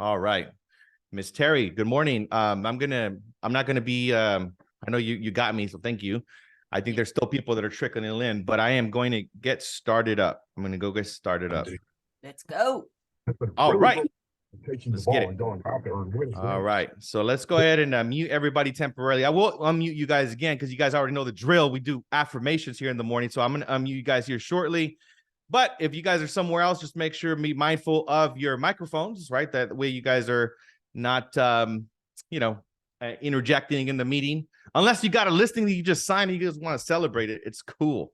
All right. Miss Terry, good morning. I'm not gonna be I know you got me, so thank you. I think there's still people that are trickling in, but I am going to get started up. I'm gonna go get started up. Let's go. All right. Let's get it. All right. So let's go ahead and mute everybody temporarily. I will unmute you guys again because you guys already know the drill. We do affirmations here in the morning. So I'm going to unmute you guys here shortly. But if you guys are somewhere else, just make sure be mindful of your microphones, right? That way you guys are not, interjecting in the meeting. Unless you got a listing that you just signed and you just want to celebrate it. It's cool.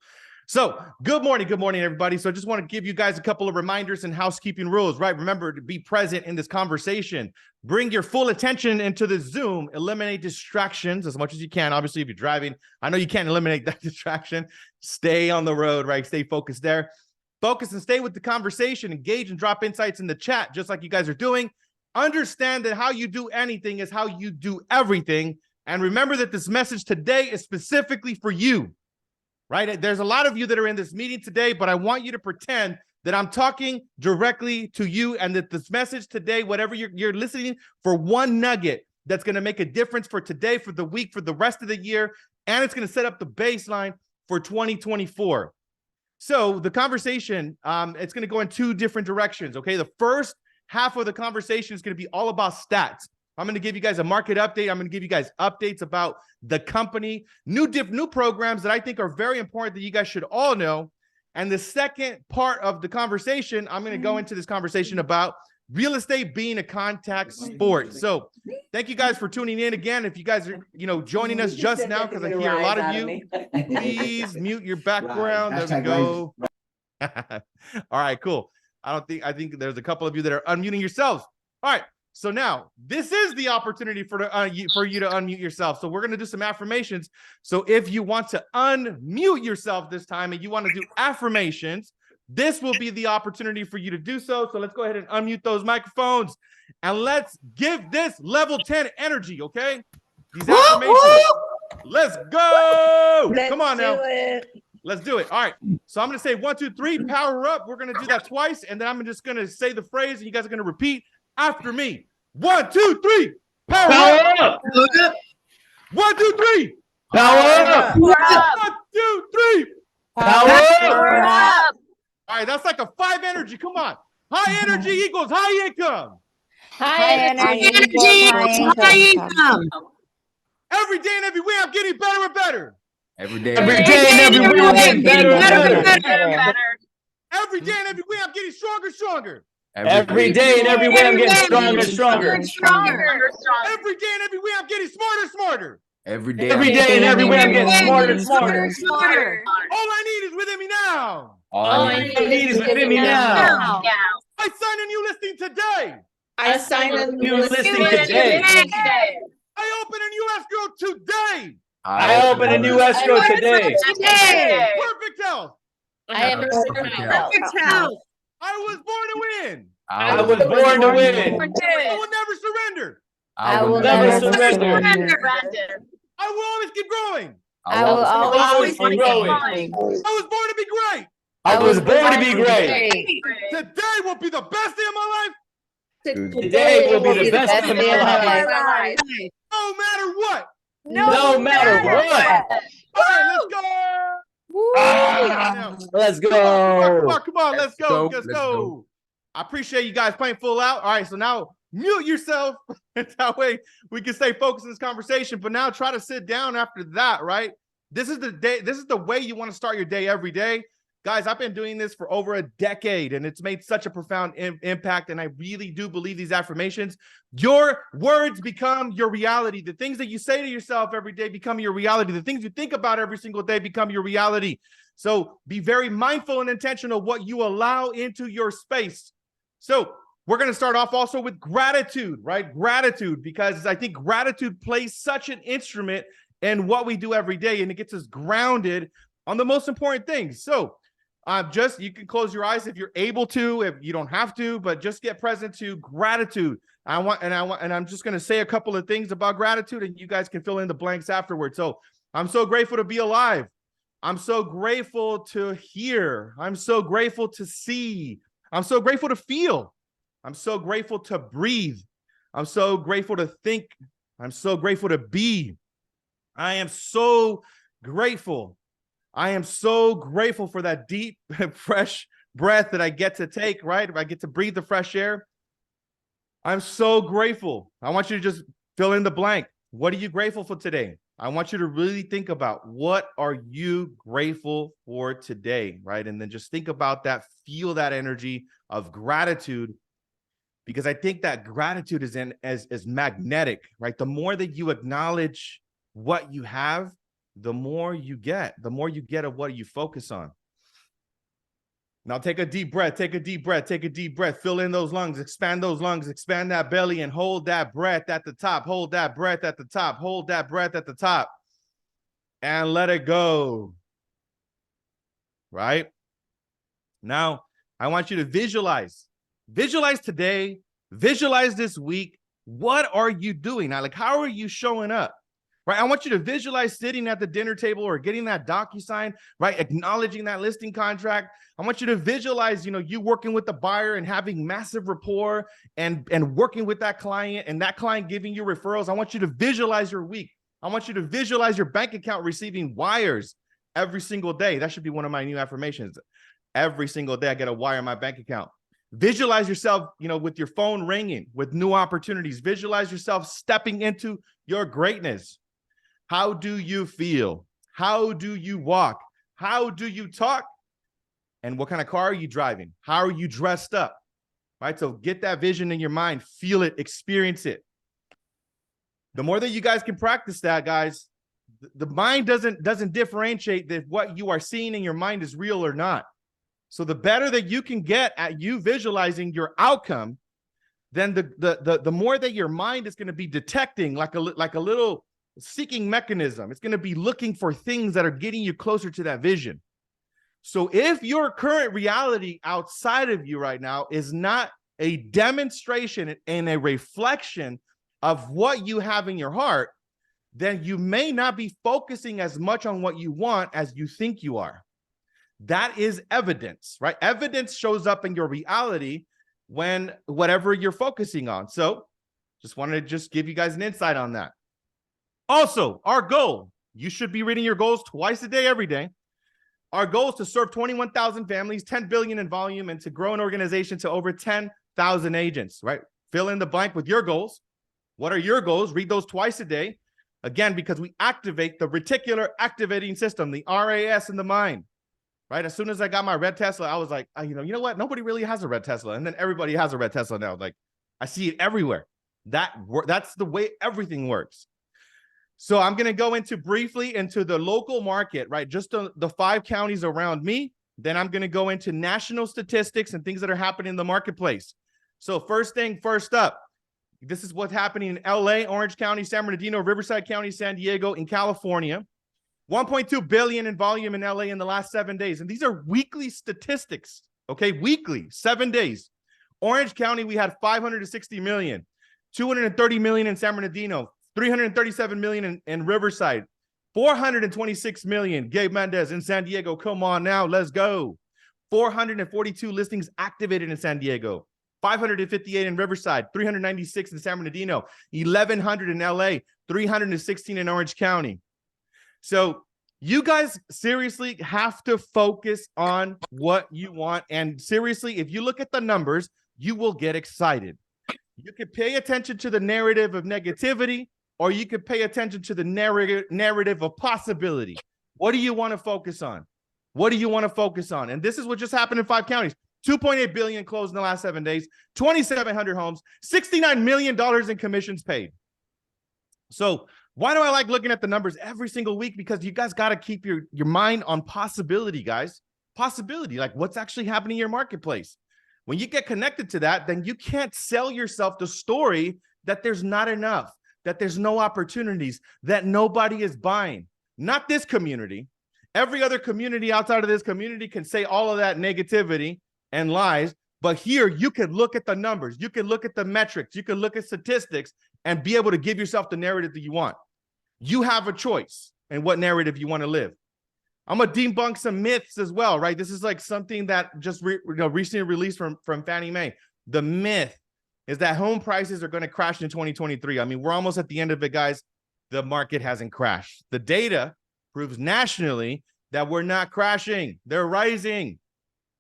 So good morning, everybody. So I just want to give you guys a couple of reminders and housekeeping rules, right? Remember to be present in this conversation. Bring your full attention into the Zoom. Eliminate distractions as much as you can. Obviously, if you're driving, I know you can't eliminate that distraction. Stay on the road, right? Stay focused there. Focus and stay with the conversation. Engage and drop insights in the chat, just like you guys are doing. Understand that how you do anything is how you do everything. And remember that this message today is specifically for you. Right? There's a lot of you that are in this meeting today, but I want you to pretend that I'm talking directly to you and that this message today, whatever you're listening for, one nugget that's going to make a difference for today, for the week, for the rest of the year, and it's going to set up the baseline for 2024. So the conversation, it's going to go in two different directions, okay? The first half of the conversation is going to be all about stats. I'm going to give you guys a market update. I'm going to give you guys updates about the company, new programs that I think are very important that you guys should all know. And the second part of the conversation, I'm going to go into this conversation about real estate being a contact sport. So thank you guys for tuning in again. If you guys are, joining us just now, because I hear a lot of you, please mute your background. There we go. All right, cool. I think there's a couple of you that are unmuting yourselves. All right. So now this is the opportunity for you to unmute yourself. So we're going to do some affirmations. So if you want to unmute yourself this time and you want to do affirmations, this will be the opportunity for you to do so. So let's go ahead and unmute those microphones and let's give this level 10 energy. Okay. These affirmations. Let's go. Come on now. Let's do it. All right. So I'm going to say 1, 2, 3, power up. We're going to do that twice. And then I'm just going to say the phrase and you guys are going to repeat after me. 1, 2, 3. Power up. 1, 2, 3. Power up. 1, 2, 3. Power up. All right, that's like a 5 energy. Come on. High energy equals high income. High energy equals high income. Every day and every way, I'm getting better and better. Every day and every way, I'm getting better and better. Every day and every way, I'm getting stronger and stronger. Every day and every way, I'm getting stronger and stronger. Every day and every way, I'm getting smarter and smarter. Every day and every way, I'm getting smarter and smarter. All I need is within me now. All I need is within me now. I sign a new listing today. I sign a New listing today. I open a new escrow today. I open a new escrow today. Perfect health. I am perfect health. I was born to win. I was born to win. I will never surrender. I will never surrender. I will always keep growing. I will always keep growing. I was born to be great. I was born to be great. Today will be the best day of my life. Today will be the best day of my life. No matter what. No matter what. All right, let's go. Let's go. Come on, let's go. I appreciate you guys playing full out. All right, so now mute yourself. That way we can stay focused in this conversation. But now try to sit down after that, right? This is the day. This is the way you want to start your day every day. Guys, I've been doing this for over a decade, and it's made such a profound impact, and I really do believe these affirmations. Your words become your reality. The things that you say to yourself every day become your reality. The things you think about every single day become your reality. So be very mindful and intentional what you allow into your space. So we're going to start off also with gratitude, right? Gratitude, because I think gratitude plays such an instrument in what we do every day, and it gets us grounded on the most important things. So you can close your eyes if you're able to, if you don't have to, but just get present to gratitude. I'm just going to say a couple of things about gratitude, and you guys can fill in the blanks afterwards. So I'm so grateful to be alive. I'm so grateful to hear. I'm so grateful to see. I'm so grateful to feel. I'm so grateful to breathe. I'm so grateful to think. I'm so grateful to be. I am so grateful. I am so grateful for that deep, fresh breath that I get to take, right? I get to breathe the fresh air. I'm so grateful. I want you to just fill in the blank. What are you grateful for today? I want you to really think about what are you grateful for today, right? And then just think about that, feel that energy of gratitude, because I think that gratitude is as magnetic, right? The more that you acknowledge what you have, the more you get of what you focus on. Now take a deep breath, take a deep breath, take a deep breath, fill in those lungs, expand that belly, and hold that breath at the top, hold that breath at the top, hold that breath at the top, and let it go, right? Now, I want you to visualize today, visualize this week. What are you doing? Now, like, how are you showing up? Right? I want you to visualize sitting at the dinner table or getting that DocuSign, right? Acknowledging that listing contract. I want you to visualize, you working with the buyer and having massive rapport and working with that client and that client giving you referrals. I want you to visualize your week. I want you to visualize your bank account receiving wires every single day. That should be one of my new affirmations. Every single day I get a wire in my bank account. Visualize yourself, with your phone ringing with new opportunities. Visualize yourself stepping into your greatness. How do you feel? How do you walk? How do you talk? And what kind of car are you driving? How are you dressed up? Right? So get that vision in your mind, feel it, experience it. The more that you guys can practice that, guys, the mind doesn't differentiate that what you are seeing in your mind is real or not. So the better that you can get at you visualizing your outcome, then the more that your mind is going to be detecting like a little seeking mechanism. It's going to be looking for things that are getting you closer to that vision. So if your current reality outside of you right now is not a demonstration and a reflection of what you have in your heart, then you may not be focusing as much on what you want as you think you are. That is evidence, right? Evidence shows up in your reality when whatever you're focusing on. So just wanted to give you guys an insight on that. Also, our goal, you should be reading your goals twice a day, every day. Our goal is to serve 21,000 families, 10 billion in volume, and to grow an organization to over 10,000 agents, right? Fill in the blank with your goals. What are your goals? Read those twice a day. Again, because we activate the reticular activating system, the RAS in the mind, right? As soon as I got my red Tesla, I was like, you know what? Nobody really has a red Tesla. And then everybody has a red Tesla now. Like, I see it everywhere. That's the way everything works. So I'm going to go briefly into the local market, right? Just the 5 counties around me. Then I'm going to go into national statistics and things that are happening in the marketplace. So first up, this is what's happening in LA, Orange County, San Bernardino, Riverside County, San Diego, in California. 1.2 billion in volume in LA in the last 7 days. And these are weekly statistics, okay? Weekly, 7 days. Orange County, we had 560 million, 230 million in San Bernardino, 337 million in Riverside, 426 million, Gabe Mendez in San Diego. Come on now, let's go. 442 listings activated in San Diego, 558 in Riverside, 396 in San Bernardino, 1,100 in LA, 316 in Orange County. So you guys seriously have to focus on what you want. And seriously, if you look at the numbers, you will get excited. You can pay attention to the narrative of negativity, or you could pay attention to the narrative of possibility. What do you want to focus on? What do you want to focus on? And this is what just happened in 5 counties. 2.8 billion closed in the last 7 days, 2,700 homes, $69 million in commissions paid. So why do I like looking at the numbers every single week? Because you guys got to keep your mind on possibility, guys. Possibility, like what's actually happening in your marketplace. When you get connected to that, then you can't sell yourself the story that there's not enough, that there's no opportunities, that nobody is buying. Not this community. Every other community outside of this community can say all of that negativity and lies, but here you can look at the numbers, you can look at the metrics, you can look at statistics and be able to give yourself the narrative that you want. You have a choice in what narrative you want to live. I'm going to debunk some myths as well, right? This is like something that just recently released from Fannie Mae. the myth is that home prices are going to crash in 2023. I mean, we're almost at the end of it, guys. The market hasn't crashed. The data proves nationally that we're not crashing. They're rising,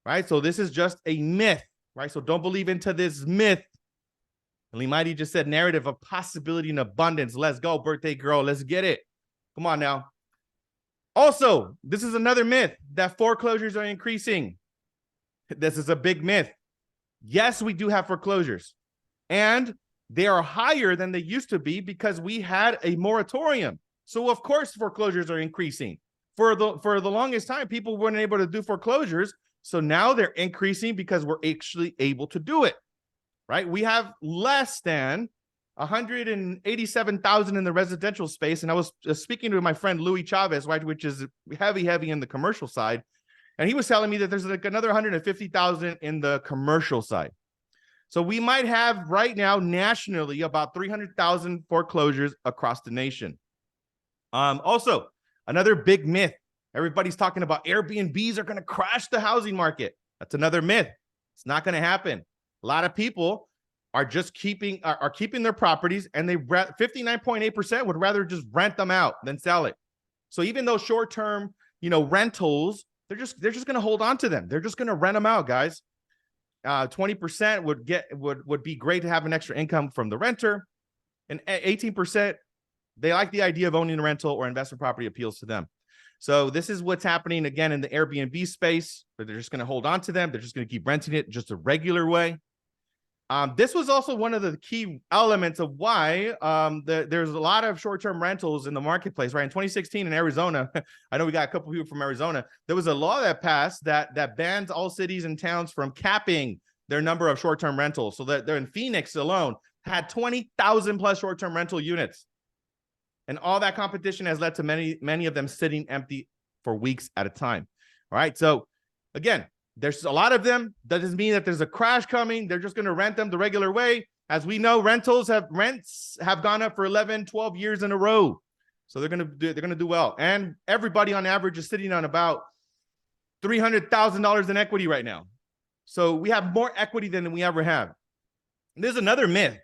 right? So this is just a myth, right? So don't believe into this myth. Limadi just said narrative of possibility and abundance. Let's go, birthday girl. Let's get it. Come on now. Also, this is another myth that foreclosures are increasing. This is a big myth. Yes, we do have foreclosures, and they are higher than they used to be because we had a moratorium. So of course foreclosures are increasing. For the longest time, people weren't able to do foreclosures. So now they're increasing because we're actually able to do it, right? We have less than 187,000 in the residential space. And I was speaking to my friend Louis Chavez, right, which is heavy in the commercial side. And he was telling me that there's like another 150,000 in the commercial side. So we might have right now nationally about 300,000 foreclosures across the nation. Also, another big myth. Everybody's talking about Airbnbs are going to crash the housing market. That's another myth. It's not going to happen. A lot of people are just keeping their properties, and they 59.8% would rather just rent them out than sell it. So even though short-term, rentals, they're just going to hold on to them. They're just going to rent them out, guys. 20% would be great to have an extra income from the renter, and 18% they like the idea of owning a rental or investment property appeals to them. So this is what's happening again in the Airbnb space, but they're just going to hold on to them. They're just going to keep renting it just a regular way. This was also one of the key elements of why there's a lot of short-term rentals in the marketplace, right? In 2016 in Arizona, I know we got a couple people from Arizona. There was a law that passed that bans all cities and towns from capping their number of short-term rentals. So that they're in Phoenix alone had 20,000 plus short-term rental units. And all that competition has led to many of them sitting empty for weeks at a time. All right. So again, there's a lot of them. That doesn't mean that there's a crash coming. They're just going to rent them the regular way. As we know, rents have gone up for 11, 12 years in a row. So they're going to do well. And everybody on average is sitting on about $300,000 in equity right now. So we have more equity than we ever have. And there's another myth.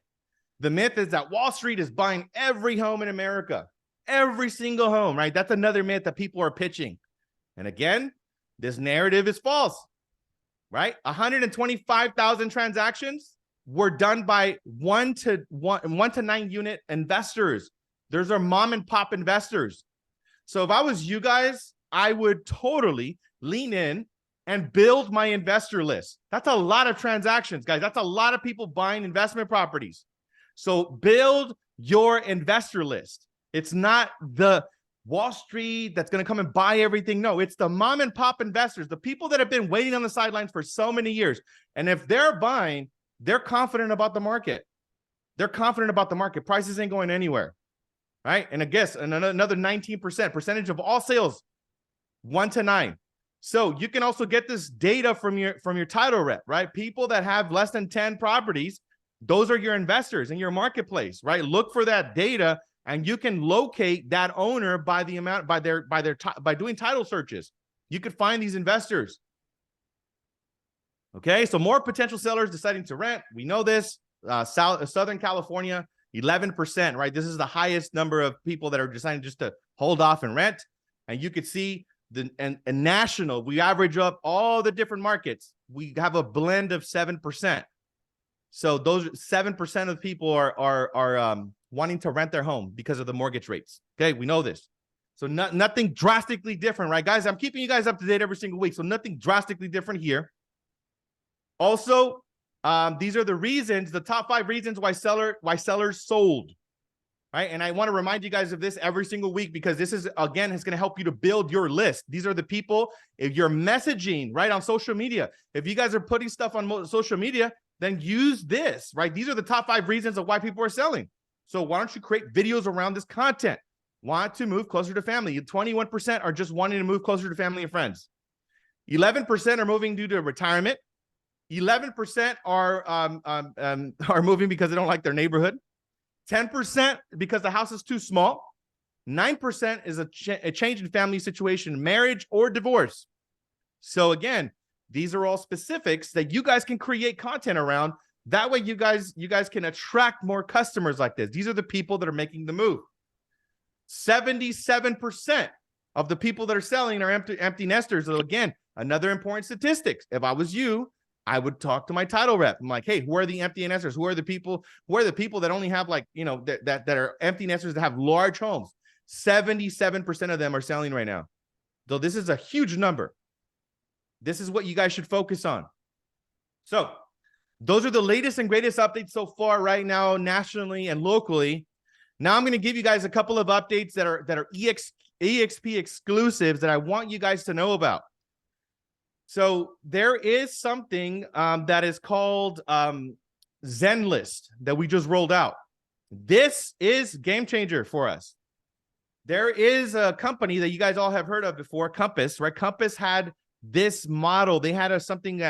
The myth is that Wall Street is buying every home in America, every single home, right? That's another myth that people are pitching. And again, this narrative is false, right? 125,000 transactions were done by one to 9 unit investors. Those are mom and pop investors. So if I was you guys, I would totally lean in and build my investor list. That's a lot of transactions, guys. That's a lot of people buying investment properties. So build your investor list. It's not the Wall Street that's going to come and buy everything. No, it's the mom and pop investors, the people that have been waiting on the sidelines for so many years. And if they're buying, they're confident about the market. They're confident about the market. Prices ain't going anywhere, right? And I guess another 19% percentage of all sales, 1 to 9. So you can also get this data from your title rep, right? People that have less than 10 properties, those are your investors in your marketplace, right? Look for that data, and you can locate that owner by the amount, by doing title searches. You could find these investors. Okay, so more potential sellers deciding to rent. We know this. Southern California, 11%, right? This is the highest number of people that are deciding just to hold off and rent. And you could see and national, we average up all the different markets. We have a blend of 7%. So those 7% of people are wanting to rent their home because of the mortgage rates. Okay, we know this. So nothing drastically different, right, guys? I'm keeping you guys up to date every single week. So nothing drastically different here. Also, these are the reasons, the top 5 reasons why sellers sold, right? And I want to remind you guys of this every single week, because this is, again, is going to help you to build your list. These are the people, if you're messaging, right, on social media, if you guys are putting stuff on social media, then use this, right? These are the top 5 reasons of why people are selling. So why don't you create videos around this content? Want to move closer to family. 21% are just wanting to move closer to family and friends. 11% are moving due to retirement. 11% are moving because they don't like their neighborhood. 10% because the house is too small. 9% is a change in family situation, marriage or divorce. So again, these are all specifics that you guys can create content around That way you guys can attract more customers like this. These are the people that are making the move. 77% of the people that are selling are empty nesters. So again, another important statistics. If I was you, I would talk to my title rep. I'm like, hey, who are the empty nesters? Who are the people that only have, like, you know, that are empty nesters that have large homes? 77% of them are selling right now. Though this is a huge number. This is what you guys should focus on. So those are the latest and greatest updates so far right now, nationally and locally. Now I'm going to give you guys a couple of updates that are EXP exclusives that I want you guys to know about. So there is something that is called Zen List that we just rolled out. This is game changer for us. There is a company that you guys all have heard of before, Compass, right? Compass had this model. They had something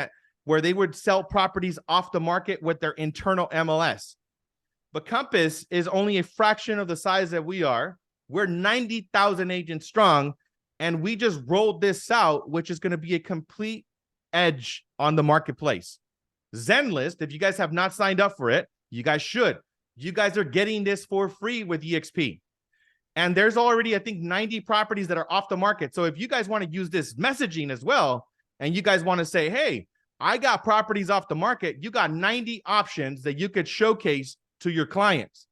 where they would sell properties off the market with their internal MLS. But Compass is only a fraction of the size that we are. We're 90,000 agents strong, and we just rolled this out, which is going to be a complete edge on the marketplace. Zen List, if you guys have not signed up for it, you guys should. You guys are getting this for free with EXP. And there's already, I think, 90 properties that are off the market. So if you guys want to use this messaging as well, and you guys want to say, hey, I got properties off the market, you got 90 options that you could showcase to your clients.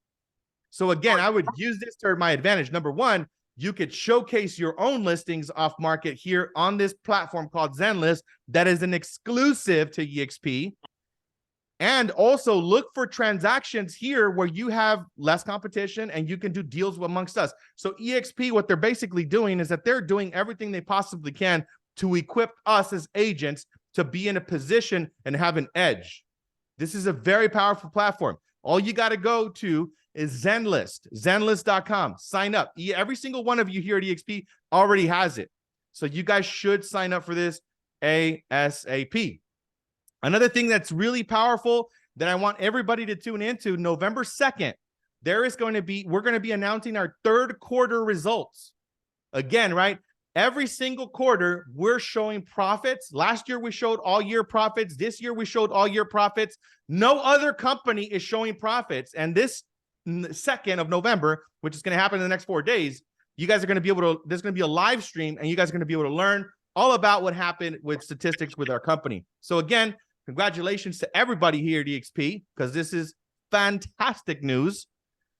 So again, I would use this to my advantage. Number one, you could showcase your own listings off market here on this platform called ZenList that is an exclusive to EXP. And also look for transactions here where you have less competition and you can do deals amongst us. So EXP, what they're basically doing is that they're doing everything they possibly can to equip us as agents to be in a position and have an edge. This is a very powerful platform. All you got to go to is ZenList, zenlist.com. Sign up. Every single one of you here at EXP already has it. So you guys should sign up for this ASAP. Another thing that's really powerful that I want everybody to tune into, November 2nd, we're going to be announcing our third quarter results. Again, right? Every single quarter, we're showing profits. Last year, we showed all year profits. This year, we showed all year profits. No other company is showing profits. And this 2nd of November, which is going to happen in the next 4 days, you guys are going to be able to, there's going to be a live stream, and you guys are going to be able to learn all about what happened with statistics with our company. So again, congratulations to everybody here at EXP, because this is fantastic news,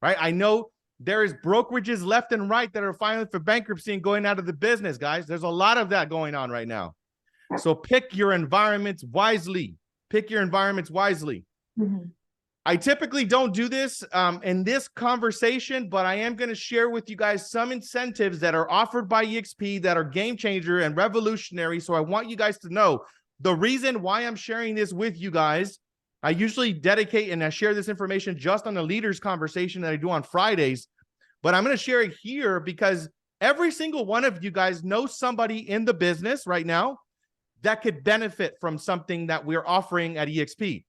right? I know there is brokerages left and right that are filing for bankruptcy and going out of the business, guys. There's a lot of that going on right now. So pick your environments wisely. Pick your environments wisely. Mm-hmm. I typically don't do this in this conversation, but I am going to share with you guys some incentives that are offered by EXP that are game changer and revolutionary. So I want you guys to know the reason why I'm sharing this with you guys. I usually dedicate and I share this information just on the leaders conversation that I do on Fridays, but I'm going to share it here because every single one of you guys knows somebody in the business right now that could benefit from something that we're offering at EXP.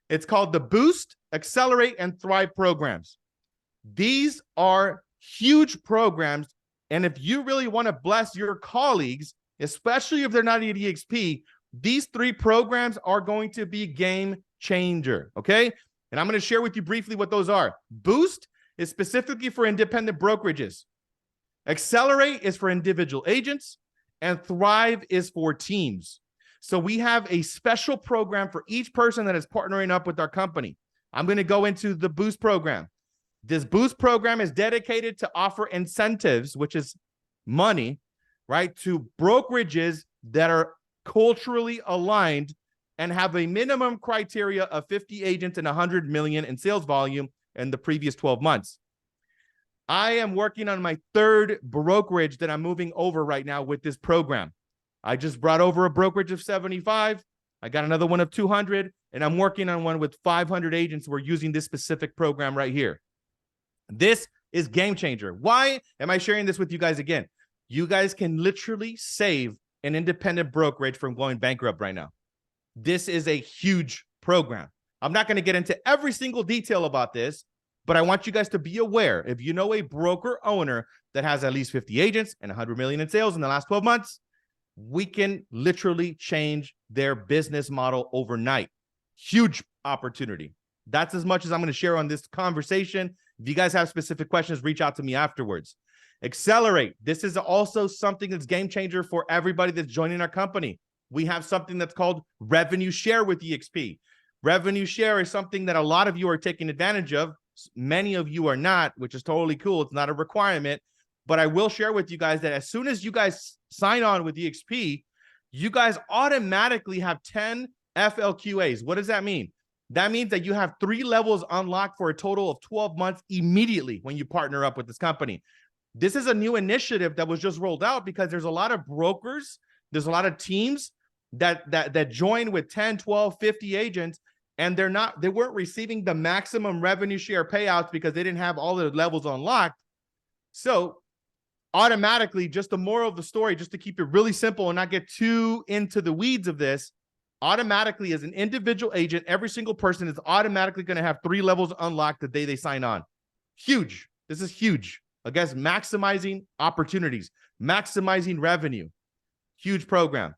It's called the Boost, Accelerate, and Thrive programs. These are huge programs, and if you really want to bless your colleagues, especially if they're not at EXP, these 3 programs are going to be game changer, okay? And I'm going to share with you briefly what those are. Boost is specifically for independent brokerages. Accelerate is for individual agents, and Thrive is for teams. So we have a special program for each person that is partnering up with our company. I'm going to go into the Boost program. This Boost program is dedicated to offer incentives, which is money, right, to brokerages that are culturally aligned and have a minimum criteria of 50 agents and 100 million in sales volume in the previous 12 months. I am working on my 3rd brokerage that I'm moving over right now with this program. I just brought over a brokerage of 75. I got another one of 200, and I'm working on one with 500 agents. We're using this specific program right here. This is game changer. Why am I sharing this with you guys again? You guys can literally save an independent brokerage from going bankrupt right now. This is a huge program. I'm not going to get into every single detail about this, but I want you guys to be aware. If you know a broker owner that has at least 50 agents and 100 million in sales in the last 12 months, we can literally change their business model overnight. Huge opportunity. That's as much as I'm going to share on this conversation. If you guys have specific questions, reach out to me afterwards. Accelerate. This is also something that's game changer for everybody that's joining our company. We have something that's called revenue share with EXP. Revenue share is something that a lot of you are taking advantage of. Many of you are not, which is totally cool. It's not a requirement, but I will share with you guys that as soon as you guys sign on with EXP, you guys automatically have 10 FLQAs. What does that mean? That means that you have 3 levels unlocked for a total of 12 months immediately when you partner up with this company. This is a new initiative that was just rolled out because there's a lot of brokers, there's a lot of teams that join with 10, 12, 50 agents, and they weren't receiving the maximum revenue share payouts because they didn't have all the levels unlocked. So automatically, just the moral of the story, just to keep it really simple and not get too into the weeds of this, automatically as an individual agent, every single person is automatically going to have 3 levels unlocked the day they sign on. Huge. This is huge. I guess maximizing opportunities, maximizing revenue. Huge program.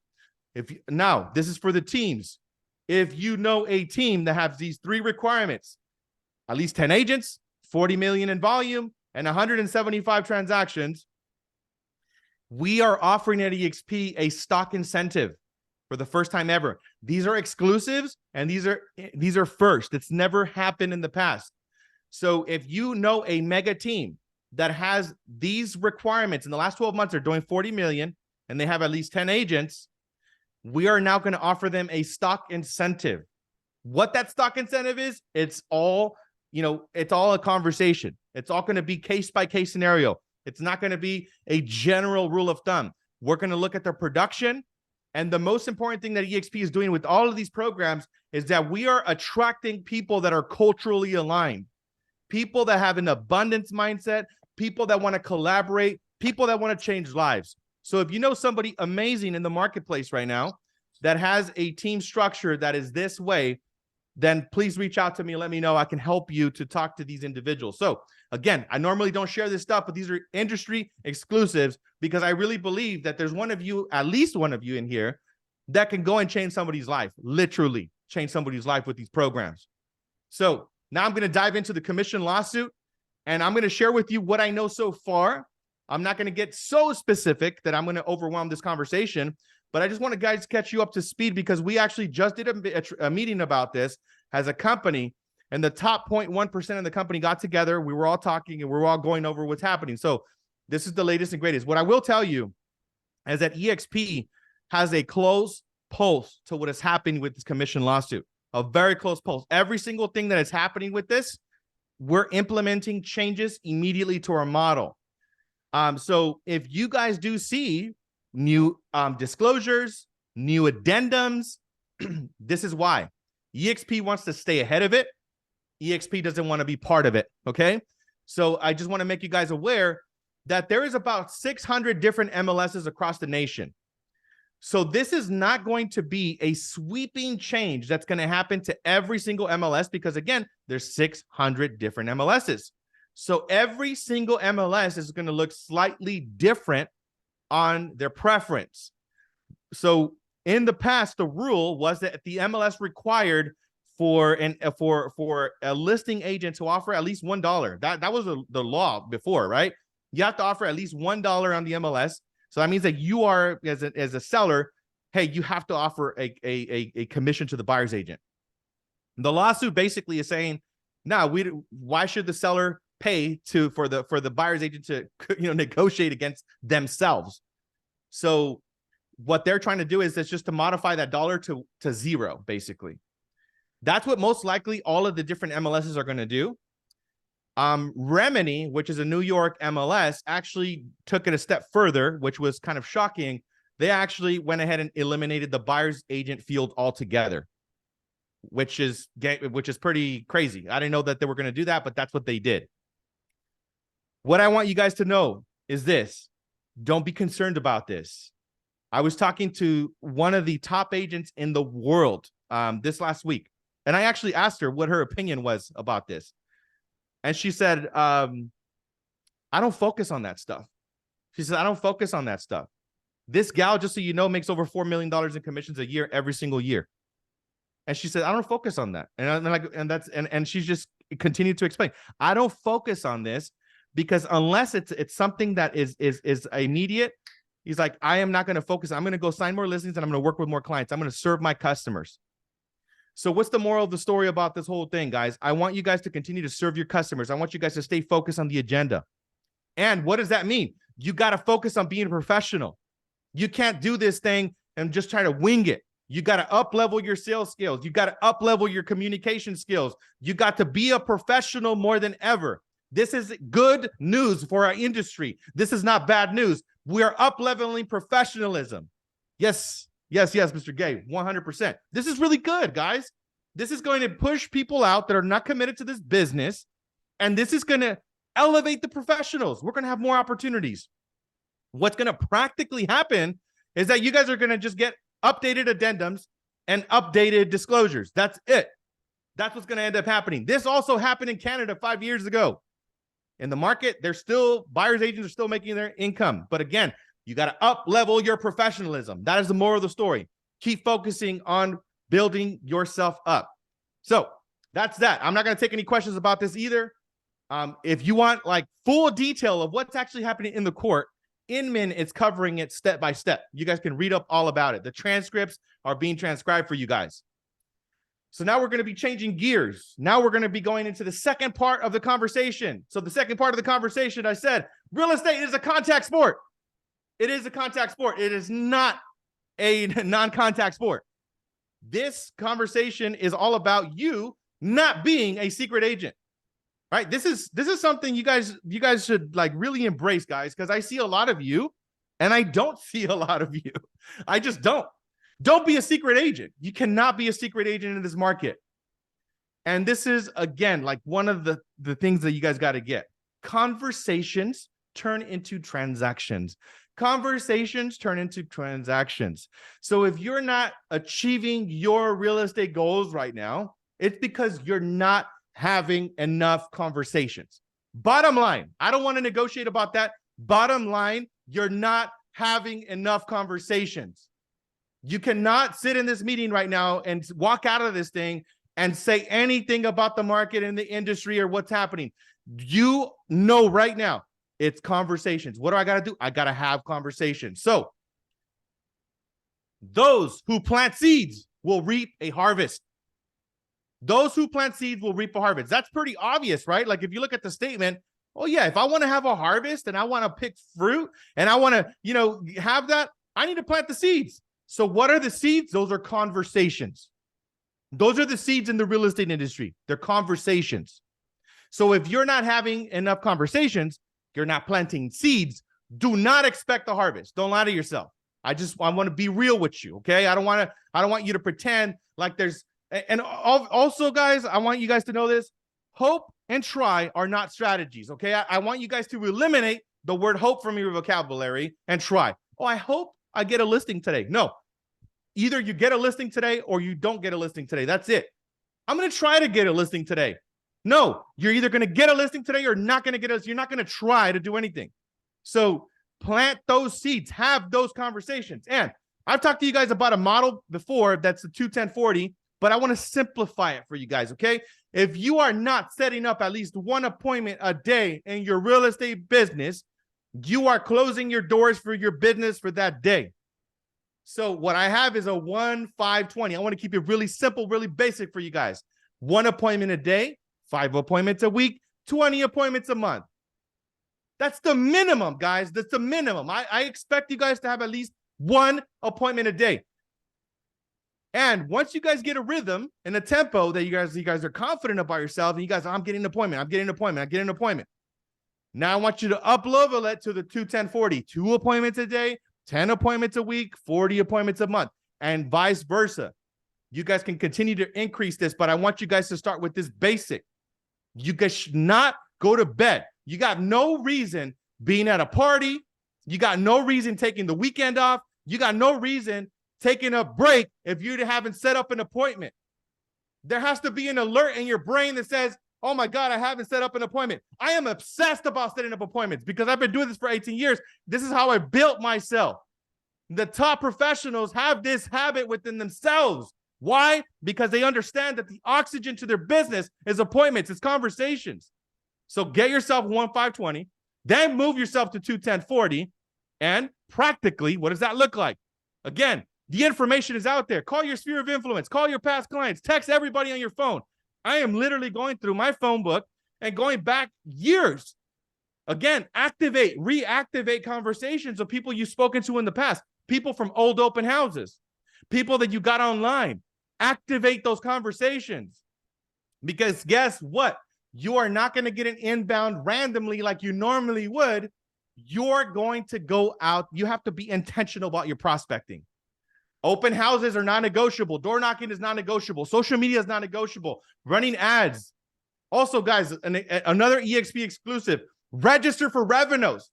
Now, this is for the teams. If you know a team that has these 3 requirements, at least 10 agents, 40 million in volume, and 175 transactions, we are offering at EXP a stock incentive for the first time ever. These are exclusives, and these are first. It's never happened in the past. So if you know a mega team that has these requirements in the last 12 months, they're doing 40 million, and they have at least 10 agents, we are now going to offer them a stock incentive. What that stock incentive is, it's all a conversation. It's all going to be case by case scenario. It's not going to be a general rule of thumb. We're going to look at their production. And the most important thing that EXP is doing with all of these programs is that we are attracting people that are culturally aligned, people that have an abundance mindset, people that want to collaborate, people that want to change lives. So if you know somebody amazing in the marketplace right now that has a team structure that is this way, then please reach out to me and let me know. I can help you to talk to these individuals. So again, I normally don't share this stuff, but these are industry exclusives because I really believe that there's one of you, at least one of you in here, that can go and change somebody's life, literally change somebody's life with these programs. So now I'm going to dive into the commission lawsuit, and I'm going to share with you what I know so far. I'm not going to get so specific that I'm going to overwhelm this conversation, but I just want to guys catch you up to speed because we actually just did a meeting about this as a company, and the top 0.1% of the company got together. We were all talking and we were all going over what's happening. So this is the latest and greatest. What I will tell you is that EXP has a close pulse to what is happening with this commission lawsuit, a very close pulse. Every single thing that is happening with this, we're implementing changes immediately to our model. So if you guys do see new disclosures, new addendums, this is why. EXP wants to stay ahead of it. EXP doesn't want to be part of it, okay? So I just want to make you guys aware that there is about 600 different MLSs across the nation. So this is not going to be a sweeping change that's going to happen to every single MLS because, again, there's 600 different MLSs. So every single MLS is going to look slightly different on their preference. So in the past, the rule was that the MLS required for a listing agent to offer at least $1. That was the law before, right? You have to offer at least $1 on the MLS. So that means that you are, as a seller, hey, you have to offer a commission to the buyer's agent. The lawsuit basically is saying, no, why should the seller pay for the buyer's agent to negotiate against themselves? So what they're trying to do is just to modify that dollar to zero, basically. That's what most likely all of the different MLSs are going to do. Remini, which is a New York MLS, actually took it a step further, which was kind of shocking. They actually went ahead and eliminated the buyer's agent field altogether, which is pretty crazy. I didn't know that they were going to do that, but that's what they did. What I want you guys to know is this. Don't be concerned about this. I was talking to one of the top agents in the world this last week, and I actually asked her what her opinion was about this. And she said, I don't focus on that stuff. She said, I don't focus on that stuff. This gal, just so you know, makes over $4 million in commissions a year, every single year. And she said, I don't focus on that. And she's just continued to explain. I don't focus on this because unless it's something that is immediate, he's like, I am not going to focus. I'm going to go sign more listings and I'm going to work with more clients. I'm going to serve my customers. So what's the moral of the story about this whole thing, guys? I want you guys to continue to serve your customers. I want you guys to stay focused on the agenda. And what does that mean? You got to focus on being a professional. You can't do this thing and just try to wing it. You got to up-level your sales skills. You got to up-level your communication skills. You got to be a professional more than ever. This is good news for our industry. This is not bad news. We are up-leveling professionalism. Yes, Mr. Gay, 100%. This is really good, guys. This is going to push people out that are not committed to this business, and this is going to elevate the professionals. We're going to have more opportunities. What's going to practically happen is that you guys are going to just get updated addendums and updated disclosures. That's it. That's what's going to end up happening. This also happened in Canada 5 years ago. In the market, buyers agents are still making their income. But again, you got to up-level your professionalism. That is the moral of the story. Keep focusing on building yourself up. So that's that. I'm not going to take any questions about this either. If you want like full detail of what's actually happening in the court, Inman is covering it step by step. You guys can read up all about it. The transcripts are being transcribed for you guys. So now we're going to be changing gears. Now we're going to be going into the second part of the conversation. So the second part of the conversation, I said, real estate is a contact sport. It is a contact sport. It is not a non-contact sport. This conversation is all about you not being a secret agent. Right? This is something you guys should like really embrace, guys, because I see a lot of you and I don't see a lot of you. I just don't. Don't be a secret agent. You cannot be a secret agent in this market. And this is, again, like one of the things that you guys got to get. Conversations turn into transactions. Conversations turn into transactions. So if you're not achieving your real estate goals right now, it's because you're not having enough conversations. Bottom line, I don't want to negotiate about that. Bottom line, you're not having enough conversations. You cannot sit in this meeting right now and walk out of this thing and say anything about the market and the industry or what's happening. You know right now, it's conversations. What do I got to do? I got to have conversations. So those who plant seeds will reap a harvest. Those who plant seeds will reap a harvest. That's pretty obvious, right? Like if you look at the statement, oh yeah, if I want to have a harvest and I want to pick fruit and I want to, have that, I need to plant the seeds. So what are the seeds? Those are conversations. Those are the seeds in the real estate industry. They're conversations. So if you're not having enough conversations, you're not planting seeds, do not expect the harvest. Don't lie to yourself. I want to be real with you. Okay. I don't want you to pretend like there's, and also, guys, I want you guys to know this. Hope and try are not strategies, okay? I want you guys to eliminate the word hope from your vocabulary and try. Oh, I hope I get a listing today. No. Either you get a listing today or you don't get a listing today. That's it. I'm going to try to get a listing today. No, you're either going to get a listing today or not going to get you're not going to try to do anything. So plant those seeds, have those conversations. And I've talked to you guys about a model before that's the 2-10-40. But I want to simplify it for you guys, okay? If you are not setting up at least one appointment a day in your real estate business, you are closing your doors for your business for that day. So what I have is a 1-5-20. I want to keep it really simple, really basic for you guys. 1 appointment a day, 5 appointments a week, 20 appointments a month. That's the minimum, guys. That's the minimum. I expect you guys to have at least 1 appointment a day. And once you guys get a rhythm and a tempo that you guys are confident about yourself, and you guys, I'm getting an appointment. Now I want you to up-level it to the 2-10-40, 2 appointments a day, 10 appointments a week, 40 appointments a month, and vice versa. You guys can continue to increase this, but I want you guys to start with this basic. You guys should not go to bed. You got no reason being at a party. You got no reason taking the weekend off. You got no reason taking a break if you haven't set up an appointment. There has to be an alert in your brain that says, oh my God, I haven't set up an appointment. I am obsessed about setting up appointments because I've been doing this for 18 years. This is how I built myself. The top professionals have this habit within themselves. Why? Because they understand that the oxygen to their business is appointments, it's conversations. So get yourself 1-520, then move yourself to 2-10-40, and practically, what does that look like? Again, the information is out there. Call your sphere of influence, call your past clients, text everybody on your phone. I am literally going through my phone book and going back years. Again, activate, reactivate conversations of people you've spoken to in the past, people from old open houses, people that you got online. Activate those conversations. Because guess what? You are not going to get an inbound randomly like you normally would. You're going to go out. You have to be intentional about your prospecting. Open houses are non-negotiable. Door knocking is non-negotiable. Social media is non-negotiable. Running ads. Also, guys, another EXP exclusive. Register for Revenos.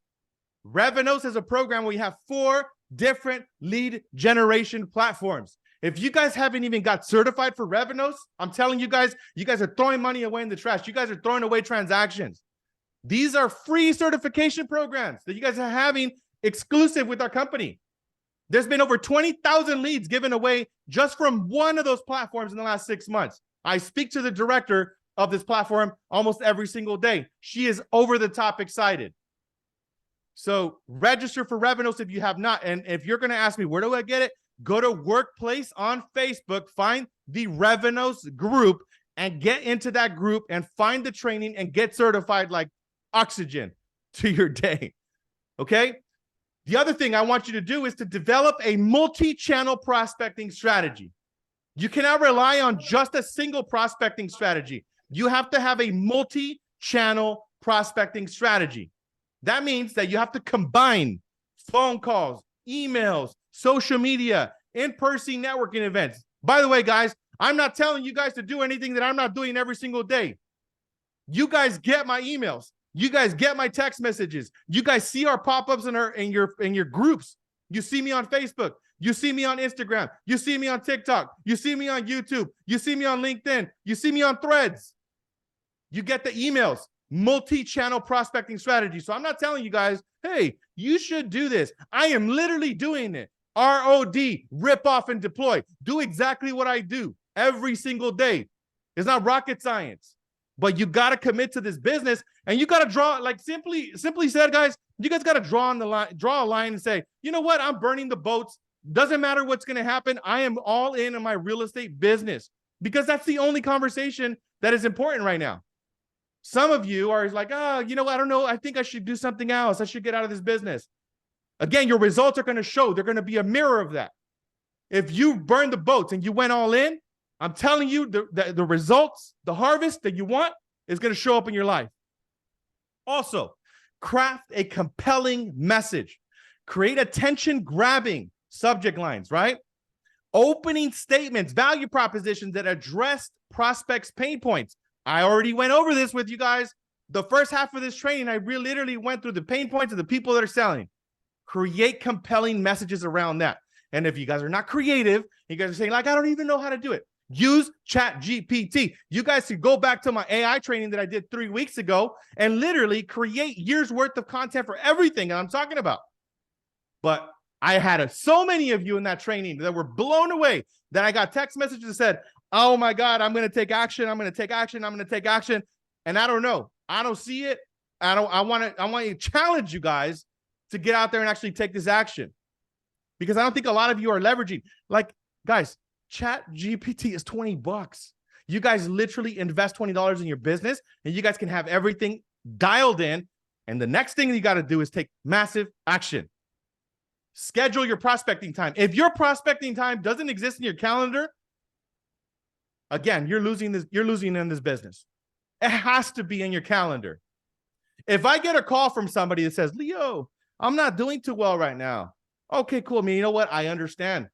Revenos is a program where we have 4 different lead generation platforms. If you guys haven't even got certified for Revenos, I'm telling you guys are throwing money away in the trash. You guys are throwing away transactions. These are free certification programs that you guys are having exclusive with our company. There's been over 20,000 leads given away just from one of those platforms in the last 6 months. I speak to the director of this platform almost every single day. She is over the top excited. So register for Revenos if you have not. And if you're going to ask me, where do I get it? Go to Workplace on Facebook, find the Revenos group and get into that group and find the training and get certified like oxygen to your day. Okay? The other thing I want you to do is to develop a multi-channel prospecting strategy. You cannot rely on just a single prospecting strategy. You have to have a multi-channel prospecting strategy. That means that you have to combine phone calls, emails, social media, in-person networking events. By the way, guys, I'm not telling you guys to do anything that I'm not doing every single day. You guys get my emails. You guys get my text messages. You guys see our pop-ups in your groups. You see me on Facebook. You see me on Instagram. You see me on TikTok. You see me on YouTube. You see me on LinkedIn. You see me on Threads. You get the emails. Multi-channel prospecting strategy. So I'm not telling you guys, hey, you should do this. I am literally doing it. ROD, rip off and deploy. Do exactly what I do every single day. It's not rocket science, but you got to commit to this business and you got to draw, like simply said, guys, you guys got to draw a line and say, you know what? I'm burning the boats. Doesn't matter what's going to happen. I am all in on my real estate business because that's the only conversation that is important right now. Some of you are like, oh, you know, I don't know. I think I should do something else. I should get out of this business. Again, your results are going to show. They're going to be a mirror of that. If you burn the boats and you went all in, I'm telling you the results, the harvest that you want is going to show up in your life. Also, craft a compelling message. Create attention-grabbing subject lines, right? Opening statements, value propositions that address prospects' pain points. I already went over this with you guys. The first half of this training, I literally went through the pain points of the people that are selling. Create compelling messages around that. And if you guys are not creative, you guys are saying, like, I don't even know how to do it. Use ChatGPT. You guys could go back to my AI training that I did 3 weeks ago and literally create years worth of content for everything I'm talking about. But I had so many of you in that training that were blown away that I got text messages that said, oh my God, I'm going to take action. I'm going to take action. I'm going to take action. And I don't know. I don't see it. I want to challenge you guys to get out there and actually take this action. Because I don't think a lot of you are leveraging. Like, guys, ChatGPT is $20. You guys literally invest $20 in your business and you guys can have everything dialed in. And the next thing you got to do is take massive action. Schedule your prospecting time. If your prospecting time doesn't exist in your calendar, again, you're losing in this business. It has to be in your calendar. If I get a call from somebody that says, Leo, I'm not doing too well right now. Okay, cool. I mean, you know what? I understand.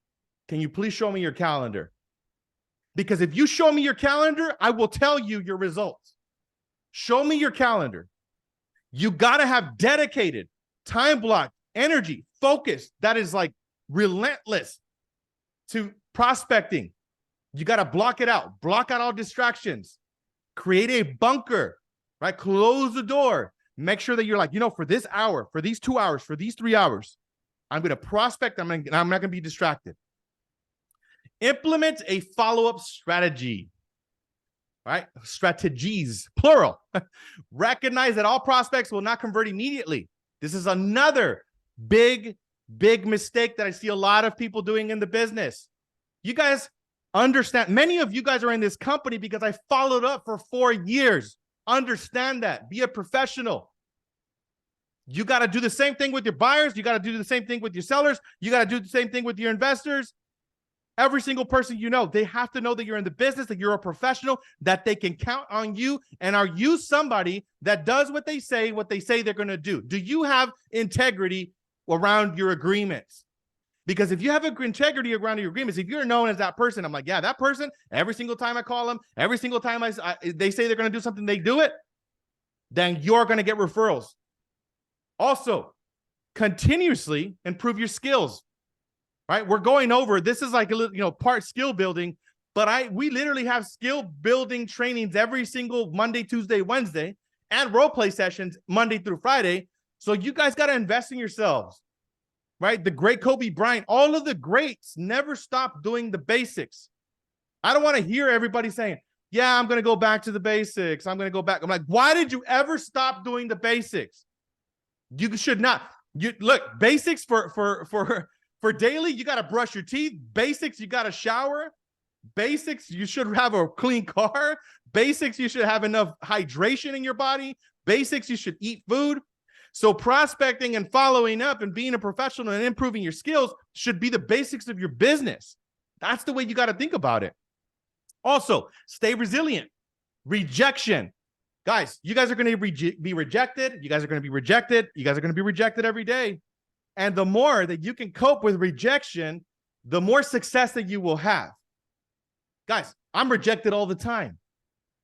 Can you please show me your calendar? Because if you show me your calendar, I will tell you your results. Show me your calendar. You got to have dedicated, time blocked, energy, focus that is like relentless to prospecting. You got to block it out. Block out all distractions. Create a bunker, right? Close the door. Make sure that you're like, you know, for this hour, for these 2 hours, for these 3 hours, I'm going to prospect. I'm not going to be distracted. Implement a follow-up strategy. All right, strategies, plural. Recognize that all prospects will not convert immediately. This is another big mistake that I see a lot of people doing in the business. You guys understand, many of you guys are in this company because I followed up for 4 years. Understand that. Be a professional. You got to do the same thing with your buyers. You got to do the same thing with your sellers. You got to do the same thing with your investors. Every single person you know, they have to know that you're in the business, that you're a professional, that they can count on you. And are you somebody that does what they say they're going to do? Do you have integrity around your agreements? Because if you have integrity around your agreements, if you're known as that person, I'm like, yeah, that person, every single time I call them, every single time they say they're going to do something, they do it, then you're going to get referrals. Also, continuously improve your skills. Right? We're going over, this is like a little, part skill building, but we literally have skill building trainings every single Monday, Tuesday, Wednesday, and role play sessions Monday through Friday. So you guys got to invest in yourselves, right? The great Kobe Bryant, all of the greats never stop doing the basics. I don't want to hear everybody saying, yeah, I'm going to go back to the basics. I'm going to go back. I'm like, why did you ever stop doing the basics? You should not. Look, basics for daily, you got to brush your teeth. Basics, you got to shower. Basics, you should have a clean car. Basics, you should have enough hydration in your body. Basics, you should eat food. So prospecting and following up and being a professional and improving your skills should be the basics of your business. That's the way you got to think about it. Also, stay resilient. Rejection. Guys, you guys are going to be rejected. You guys are going to be rejected. You guys are going to be rejected every day. And the more that you can cope with rejection, the more success that you will have. Guys, I'm rejected all the time.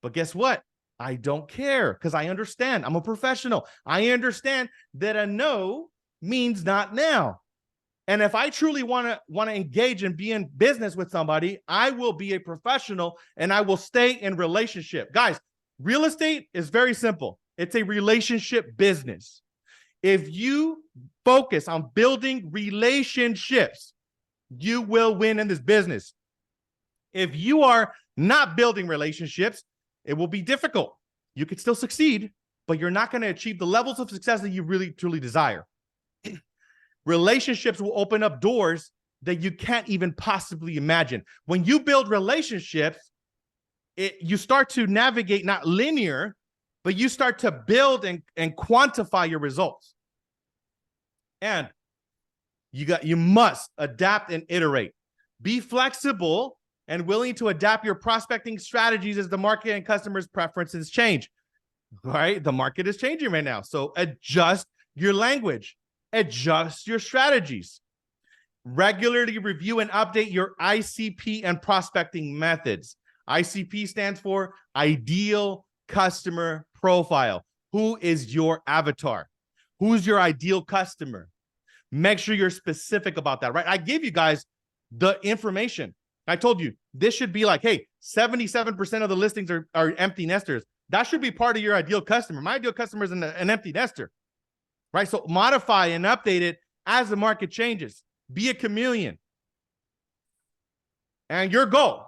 But guess what? I don't care because I understand. I'm a professional. I understand that a no means not now. And if I truly want to engage and be in business with somebody, I will be a professional and I will stay in relationship. Guys, real estate is very simple. It's a relationship business. If you focus on building relationships, you will win in this business. If you are not building relationships, it will be difficult. You could still succeed, but you're not going to achieve the levels of success that you really, truly desire. Relationships will open up doors that you can't even possibly imagine. When you build relationships, you start to navigate not linear, but you start to build and quantify your results. And you must adapt and iterate. Be flexible and willing to adapt your prospecting strategies as the market and customers' preferences change. Right? The market is changing right now. So adjust your language, adjust your strategies. Regularly review and update your ICP and prospecting methods. ICP stands for Ideal Customer Profile. Who is your avatar? Who's your ideal customer? Make sure you're specific about that, right? I gave you guys the information. I told you this should be like, hey, 77% of the listings are empty nesters. That should be part of your ideal customer. My ideal customer is an empty nester, right? So modify and update it as the market changes. Be a chameleon. And your goal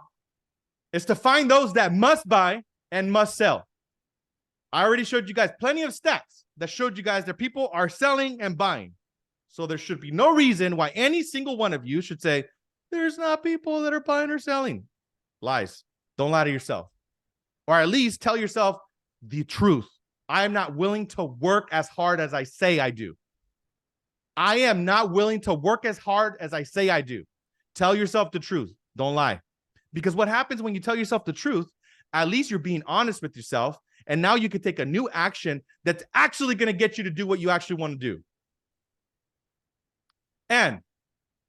is to find those that must buy and must sell. I already showed you guys plenty of stats that showed you guys that people are selling and buying. So there should be no reason why any single one of you should say, there's not people that are buying or selling. Lies. Don't lie to yourself. Or at least tell yourself the truth. I am not willing to work as hard as I say I do. I am not willing to work as hard as I say I do. Tell yourself the truth. Don't lie. Because what happens when you tell yourself the truth, at least you're being honest with yourself. And now you can take a new action that's actually going to get you to do what you actually want to do. And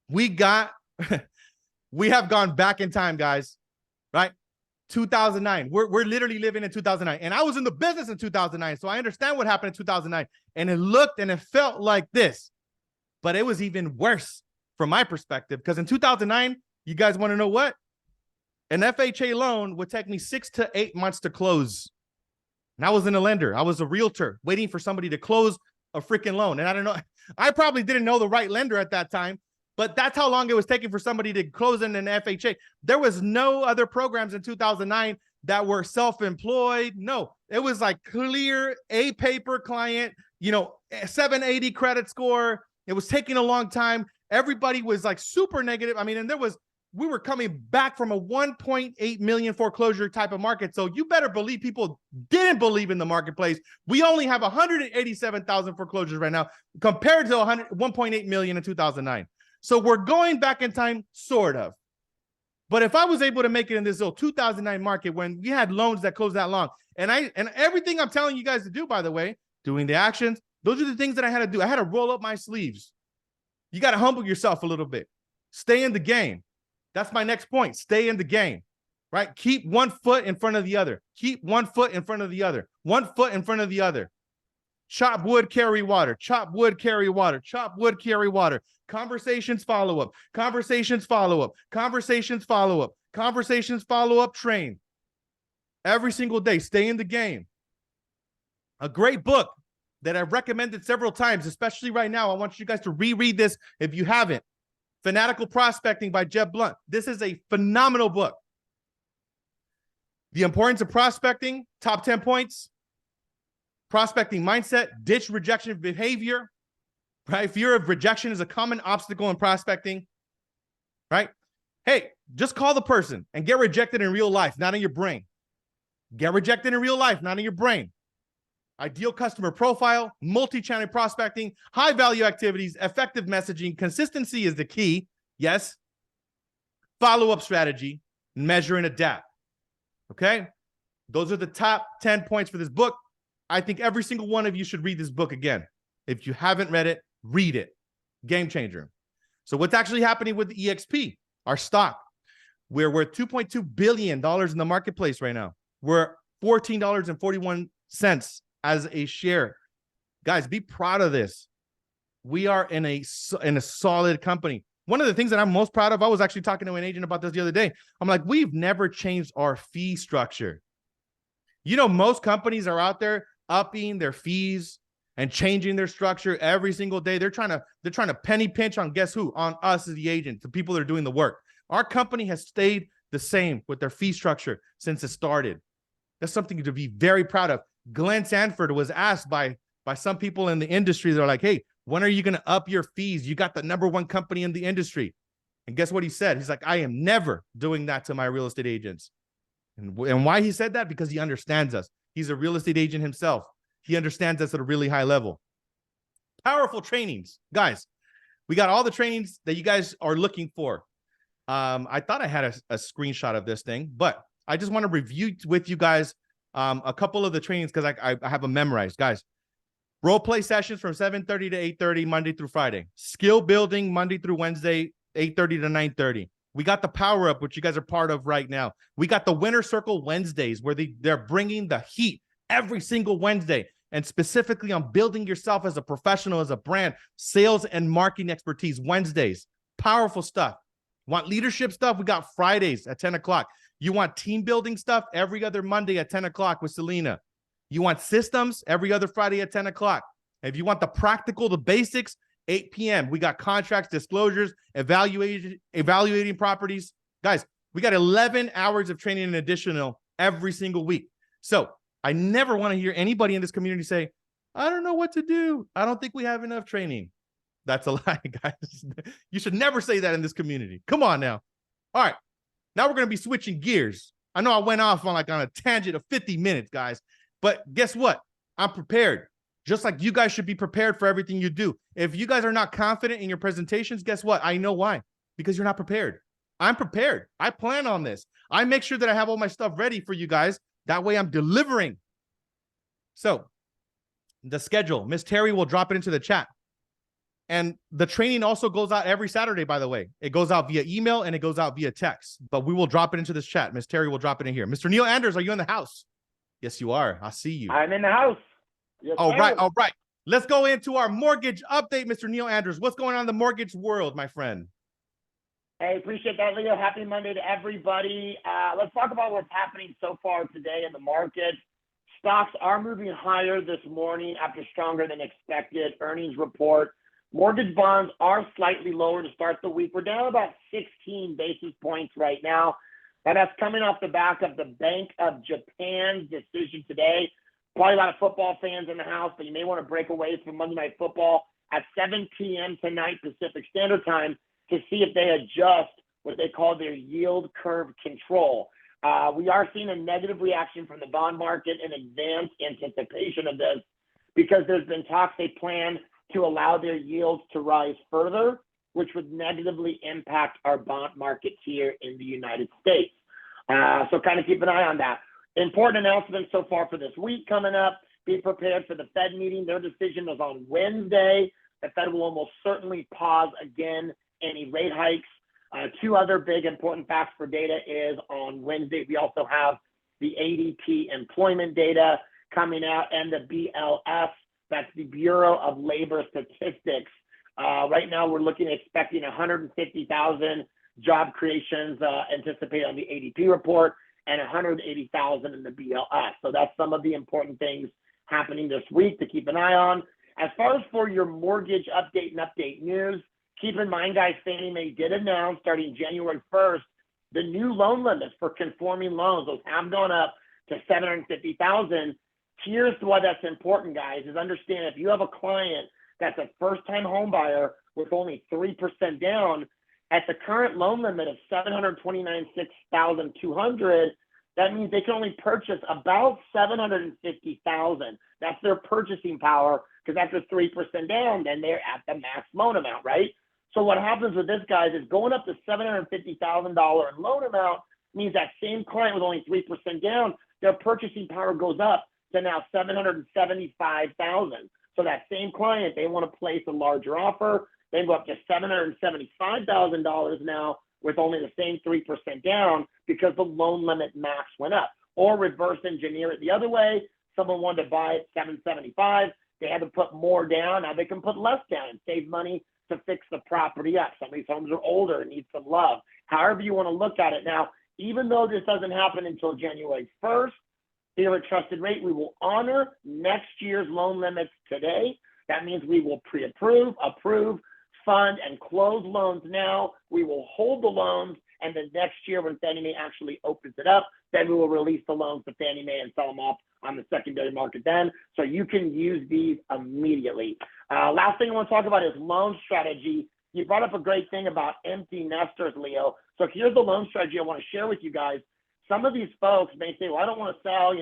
we have gone back in time, guys, right? 2009. We're literally living in 2009. And I was in the business in 2009. So I understand what happened in 2009. And it looked and it felt like this. But it was even worse from my perspective. Because in 2009, you guys want to know what? An FHA loan would take me 6 to 8 months to close. And I wasn't a lender. I was a realtor waiting for somebody to close a freaking loan. And I don't know. I probably didn't know the right lender at that time. But that's how long it was taking for somebody to close in an FHA. There was no other programs in 2009 that were self-employed. No, it was like clear a paper client, 780 credit score. It was taking a long time. Everybody was like super negative. I mean, and we were coming back from a 1.8 million foreclosure type of market. So you better believe people didn't believe in the marketplace. We only have 187,000 foreclosures right now compared to 1.8 million in 2009. So we're going back in time, sort of. But if I was able to make it in this little 2009 market when we had loans that closed that long, and everything I'm telling you guys to do, by the way, doing the actions, those are the things that I had to do. I had to roll up my sleeves. You got to humble yourself a little bit. Stay in the game. That's my next point. Stay in the game, right? Keep one foot in front of the other. Keep one foot in front of the other. 1 foot in front of the other. Chop wood, carry water. Chop wood, carry water. Chop wood, carry water. Conversations follow up. Conversations follow up. Conversations follow up. Conversations follow up. Train. Every single day. Stay in the game. A great book that I've recommended several times, especially right now. I want you guys to reread this if you haven't. Fanatical Prospecting by Jeb Blunt. This is a phenomenal book. The Importance of Prospecting, top 10 points. Prospecting mindset, ditch rejection behavior, right? Fear of rejection is a common obstacle in prospecting, right? Hey, just call the person and get rejected in real life, not in your brain. Get rejected in real life, not in your brain. Ideal customer profile, multi-channel prospecting, high-value activities, effective messaging, consistency is the key. Yes. Follow-up strategy, measure and adapt. Okay? Those are the top 10 points for this book. I think every single one of you should read this book again. If you haven't read it, read it. Game changer. So what's actually happening with EXP, our stock? We're worth $2.2 billion in the marketplace right now. We're $14.41 as a share. Guys, be proud of this. We are in a solid company. One of the things that I'm most proud of, I was actually talking to an agent about this the other day. I'm like, we've never changed our fee structure. Most companies are out there upping their fees and changing their structure every single day. They're trying to penny pinch on guess who? On us as the agent, the people that are doing the work. Our company has stayed the same with their fee structure since it started. That's something to be very proud of. Glenn Sanford was asked by some people in the industry. They're like, hey, when are you going to up your fees? You got the #1 company in the industry. And guess what he said? He's like, I am never doing that to my real estate agents. And why he said that? Because he understands us. He's a real estate agent himself. He understands us at a really high level. Powerful trainings. Guys, we got all the trainings that you guys are looking for. I thought I had a screenshot of this thing, but I just want to review with you guys a couple of the trainings because I have them memorized. Guys, role play sessions from 7:30 to 8:30, Monday through Friday. Skill building, Monday through Wednesday, 8:30 to 9:30. We got the power up, which you guys are part of right now. We got the winner circle Wednesdays where they're bringing the heat every single Wednesday, and specifically on building yourself as a professional, as a brand, sales and marketing expertise Wednesdays. Powerful stuff. Want leadership stuff? We got Fridays at 10 o'clock. You want team building stuff? Every other Monday at 10 o'clock with Selena. You want systems? Every other Friday at 10 o'clock. If you want the practical, the basics, 8 p.m. We got contracts, disclosures, evaluating properties. Guys, we got 11 hours of training in additional every single week. So I never want to hear anybody in this community say, I don't know what to do. I don't think we have enough training. That's a lie, guys. You should never say that in this community. Come on now. All right. Now we're going to be switching gears. I know I went off on a tangent of 50 minutes, guys. But guess what? I'm prepared. Just like you guys should be prepared for everything you do. If you guys are not confident in your presentations, guess what? I know why. Because you're not prepared. I'm prepared. I plan on this. I make sure that I have all my stuff ready for you guys. That way I'm delivering. So the schedule, Miss Terry will drop it into the chat. And the training also goes out every Saturday, by the way. It goes out via email and it goes out via text. But we will drop it into this chat. Miss Terry will drop it in here. Mr. Neil Anders, are you in the house? Yes, you are. I see you. I'm in the house. Yes, all right. All right. Let's go into our mortgage update, Mr. Neil Anders. What's going on in the mortgage world, my friend? Hey, appreciate that, Leo. Happy Monday to everybody. Let's talk about what's happening so far today in the market. Stocks are moving higher this morning after stronger than expected earnings report Mortgage bonds are slightly lower to start the week. We're down about 16 basis points right now. And that's coming off the back of the Bank of Japan's decision today. Probably a lot of football fans in the house, but you may want to break away from Monday Night Football at 7 p.m. tonight Pacific Standard Time to see if they adjust what they call their yield curve control. We are seeing a negative reaction from the bond market in advance anticipation of this because there's been talks they plan to allow their yields to rise further, which would negatively impact our bond markets here in the United States. So kind of keep an eye on that. Important announcements so far for this week coming up. Be prepared for the Fed meeting. Their decision is on Wednesday. The Fed will almost certainly pause again any rate hikes. Two other big important facts for data is on Wednesday, we also have the ADP employment data coming out and the BLS, that's the Bureau of Labor Statistics. Right now, we're expecting 150,000 job creations anticipated on the ADP report and 180,000 in the BLS. So that's some of the important things happening this week to keep an eye on. As far as for your mortgage update and update news, keep in mind, guys, Fannie Mae did announce starting January 1st, the new loan limits for conforming loans. Those have gone up to 750,000. Here's why that's important, guys, is understand if you have a client that's a first-time home buyer with only 3% down, at the current loan limit of $729,600, that means they can only purchase about $750,000. That's their purchasing power, because after 3% down, then they're at the max loan amount, right? So what happens with this, guys, is going up to $750,000 in loan amount means that same client with only 3% down, their purchasing power goes up to now $775,000. So that same client, they want to place a larger offer, they go up to $775,000 now with only the same 3% down because the loan limit max went up. Or reverse engineer it the other way. Someone wanted to buy it $775,000, they had to put more down. Now they can put less down and save money to fix the property up. Some of these homes are older and need some love. However you want to look at it. Now, even though this doesn't happen until January 1st, here at Trusted Rate, we will honor next year's loan limits today. That means we will pre-approve, approve, fund, and close loans now. We will hold the loans, and then next year when Fannie Mae actually opens it up, then we will release the loans to Fannie Mae and sell them off on the secondary market then. So you can use these immediately. Last thing I want to talk about is loan strategy. You brought up a great thing about empty nesters, Leo. So here's the loan strategy I want to share with you guys. Some of these folks may say, well, I don't want to sell.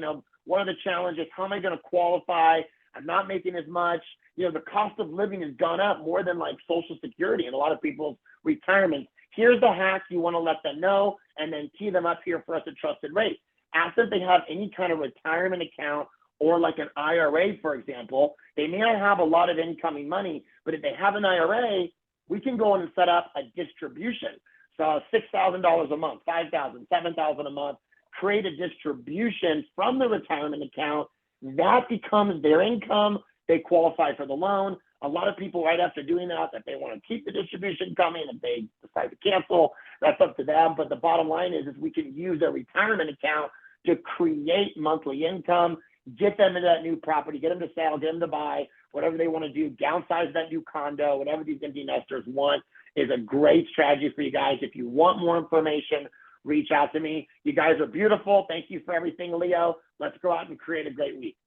One of the challenges, how am I going to qualify? I'm not making as much. The cost of living has gone up more than like Social Security and a lot of people's retirement. Here's the hack you want to let them know and then tee them up here for us at Trusted Rate. After they have any kind of retirement account or like an IRA, for example, they may not have a lot of incoming money, but if they have an IRA, we can go in and set up a distribution. So $6,000 a month, $5,000, $7,000 a month, create a distribution from the retirement account. That becomes their income. They qualify for the loan. A lot of people right after doing that, if they want to keep the distribution coming, if they decide to cancel, that's up to them. But the bottom line is we can use their retirement account to create monthly income, get them into that new property, get them to sell, get them to buy, whatever they want to do, downsize that new condo, whatever these empty nesters want is a great strategy for you guys. If you want more information, reach out to me. You guys are beautiful. Thank you for everything, Leo. Let's go out and create a great week.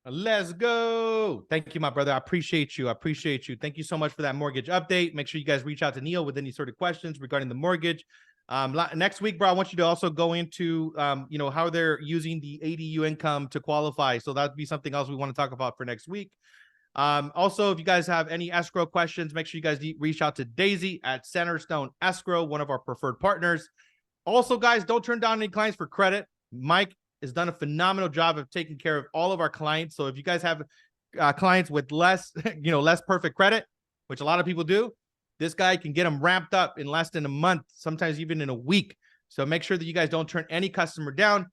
Let's go. Thank you, my brother. I appreciate you. Thank you so much for that mortgage update. Make sure you guys reach out to Neil with any sort of questions regarding the mortgage. Next week, bro, I want you to also go into, how they're using the ADU income to qualify. So that'd be something else we want to talk about for next week. Also, if you guys have any escrow questions, make sure you guys reach out to Daisy at Centerstone Escrow, one of our preferred partners. Also, guys, don't turn down any clients for credit. Mike has done a phenomenal job of taking care of all of our clients. So if you guys have clients with less perfect credit, which a lot of people do, this guy can get them ramped up in less than a month, sometimes even in a week. So make sure that you guys don't turn any customer down.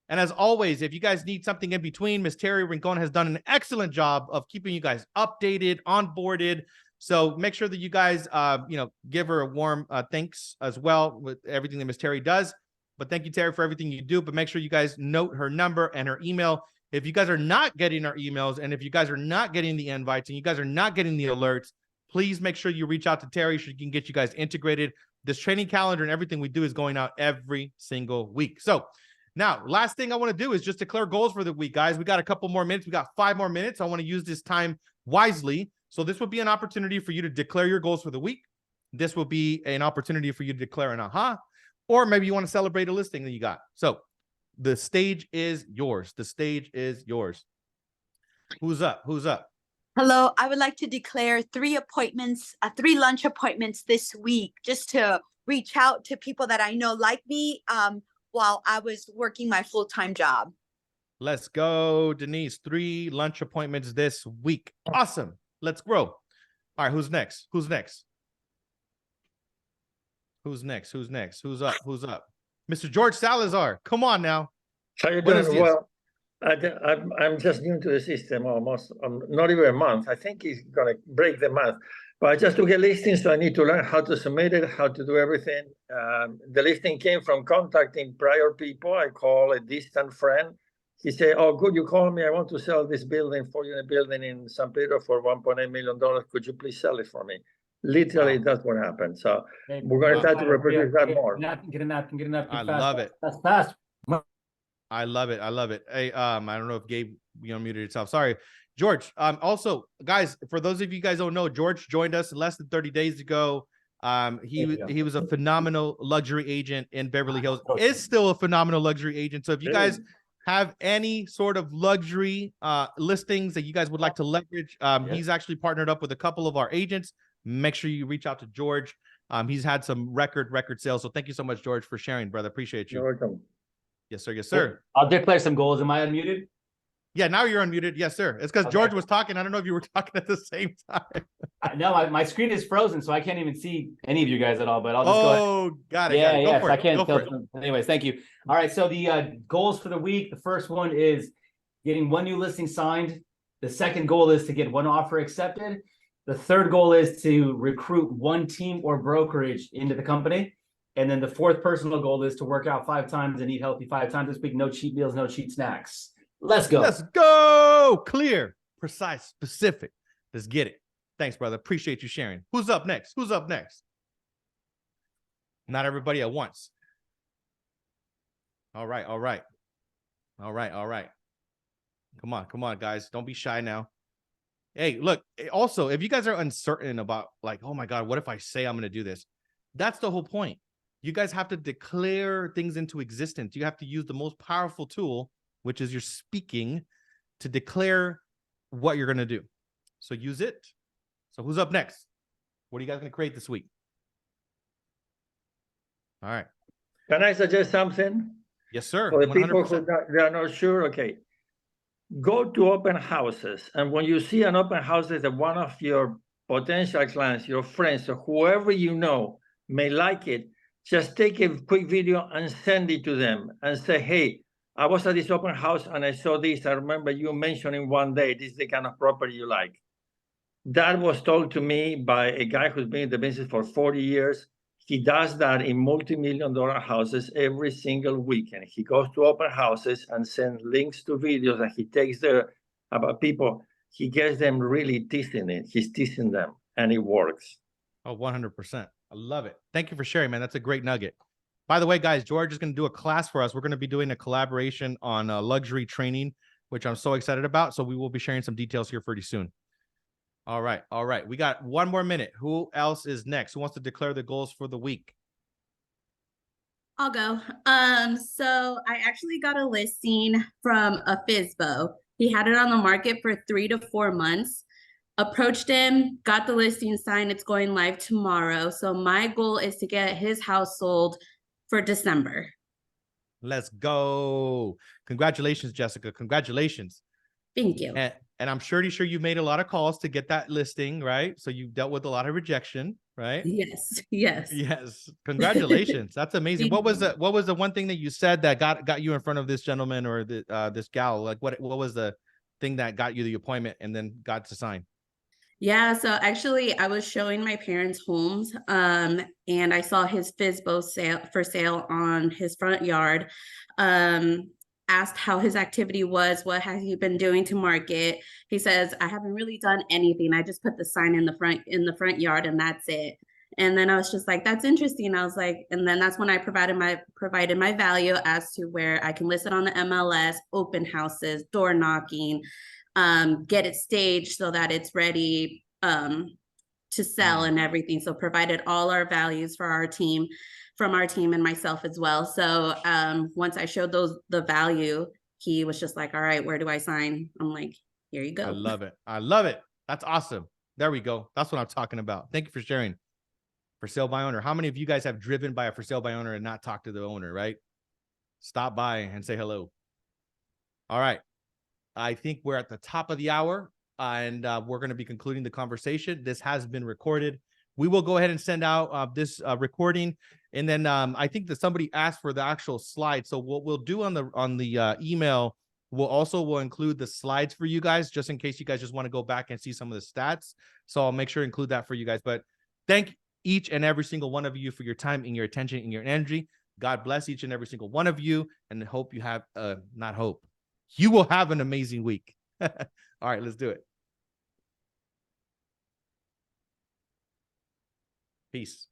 And as always, if you guys need something in between, Miss Terry Rincon has done an excellent job of keeping you guys updated, onboarded. So make sure that you guys, give her a warm thanks as well with everything that Miss Terry does. But thank you, Terry, for everything you do. But make sure you guys note her number and her email. If you guys are not getting our emails and if you guys are not getting the invites and you guys are not getting the alerts, please make sure you reach out to Terry so she can get you guys integrated. This training calendar and everything we do is going out every single week. So now, last thing I want to do is just declare goals for the week, guys. We got a couple more minutes. We got 5 more minutes. I want to use this time wisely. So this will be an opportunity for you to declare your goals for the week. This will be an opportunity for you to declare an aha, or maybe you want to celebrate a listing that you got. So the stage is yours. The stage is yours. Who's up? Who's up? Hello, I would like to declare 3 lunch appointments this week, just to reach out to people that I know like me while I was working my full-time job. Let's go, Denise. 3 lunch appointments this week. Awesome. Let's grow. All right, who's next? Who's next? Who's next? Who's next? Who's up? Who's up? Mr. George Salazar, come on now. How you doing? Well, I'm just new to the system, almost not even a month. I think it's going to break the month. But I just took a listing, so I need to learn how to submit it, how to do everything. The listing came from contacting prior people. I call a distant friend. He said, "Oh, good, you called me. I want to sell this building, 4-unit building in San Pedro for $1.8 million. Could you please sell it for me?" Literally, that's what happened. So we're going to try to reproduce that more. Get a napkin. I love it. That's fast. I love it. I love it. Hey, I don't know if Gabe, muted yourself. Sorry, George. Also, guys, for those of you guys don't know, George joined us less than 30 days ago. He was a phenomenal luxury agent in Beverly Hills. Is still a phenomenal luxury agent. So if you guys have any sort of luxury listings that you guys would like to leverage, he's actually partnered up with a couple of our agents. Make sure you reach out to George. He's had some record sales. So thank you so much, George, for sharing, brother. Appreciate you. You're welcome. Yes, sir. Yes, sir. I'll declare some goals. Am I unmuted? Yeah, now you're unmuted. Yes, sir. It's because George was talking. I don't know if you were talking at the same time. No, my screen is frozen, so I can't even see any of you guys at all, but I'll just go ahead. Oh, got it. Yeah, Go for it. I can't. Go for it. Anyways, thank you. All right, so the goals for the week, the first one is getting 1 new listing signed. The second goal is to get 1 offer accepted. The third goal is to recruit 1 team or brokerage into the company. And then the fourth personal goal is to work out 5 times and eat healthy 5 times this week. No cheat meals, no cheat snacks. Let's go. Let's go. Clear, precise, specific. Let's get it. Thanks, brother. Appreciate you sharing. Who's up next? Who's up next? Not everybody at once. All right. Come on, guys. Don't be shy now. Hey, look, also, if you guys are uncertain about like, oh my God, what if I say I'm going to do this? That's the whole point. You guys have to declare things into existence. You have to use the most powerful tool, which is your speaking, to declare what you're going to do. So use it. So who's up next? What are you guys going to create this week? All right. Can I suggest something? Yes, sir. For the people 100%. who they are not sure, okay. Go to open houses. And when you see an open house that one of your potential clients, your friends, or whoever you know may like it, just take a quick video and send it to them and say, "Hey, I was at this open house and I saw this. I remember you mentioning one day, this is the kind of property you like." That was told to me by a guy who's been in the business for 40 years. He does that in multi-million-dollar houses every single weekend. He goes to open houses and sends links to videos that he takes there about people. He gets them really teasing it. He's teasing them, and it works. Oh, 100%. I love it. Thank you for sharing, man. That's a great nugget. By the way, guys, George is going to do a class for us. We're going to be doing a collaboration on luxury training, which I'm so excited about. So we will be sharing some details here pretty soon. All right. We got 1 more minute. Who else is next? Who wants to declare the goals for the week? I'll go. So I actually got a listing from a FSBO. He had it on the market for 3 to 4 months. Approached him, got the listing signed. It's going live tomorrow. So my goal is to get his house sold for December. Let's go. Congratulations, Jessica. Congratulations. Thank you. And I'm sure you made a lot of calls to get that listing, right? So you dealt with a lot of rejection, right? Yes. Congratulations. That's amazing. What was the one thing that you said that got you in front of this gentleman or this gal? Like what was the thing that got you the appointment and then got to sign? Yeah, so actually I was showing my parents' homes and I saw his FSBO for sale on his front yard. asked how his activity was, what has he been doing to market. He says, I haven't really done anything. I just put the sign in the front yard and that's it. And then I was just like, that's interesting. I was like, and then that's when I provided my value as to where I can list it on the MLS, open houses, door knocking, get it staged so that it's ready to sell and everything. So provided all our values for our team, from our team and myself as well. So once I showed the value, he was just like, all right, where do I sign? I'm like, here you go. I love it. I love it. That's awesome. There we go. That's what I'm talking about. Thank you for sharing. For sale by owner. How many of you guys have driven by a for sale by owner and not talked to the owner, right? Stop by and say hello. All right. I think we're at the top of the hour and we're going to be concluding the conversation. This has been recorded. We will go ahead and send out this recording. And then I think that somebody asked for the actual slide. So what we'll do on the email, we'll include the slides for you guys, just in case you guys just want to go back and see some of the stats. So I'll make sure to include that for you guys. But thank each and every single one of you for your time and your attention and your energy. God bless each and every single one of you, and hope you have you will have an amazing week. All right, let's do it. Peace.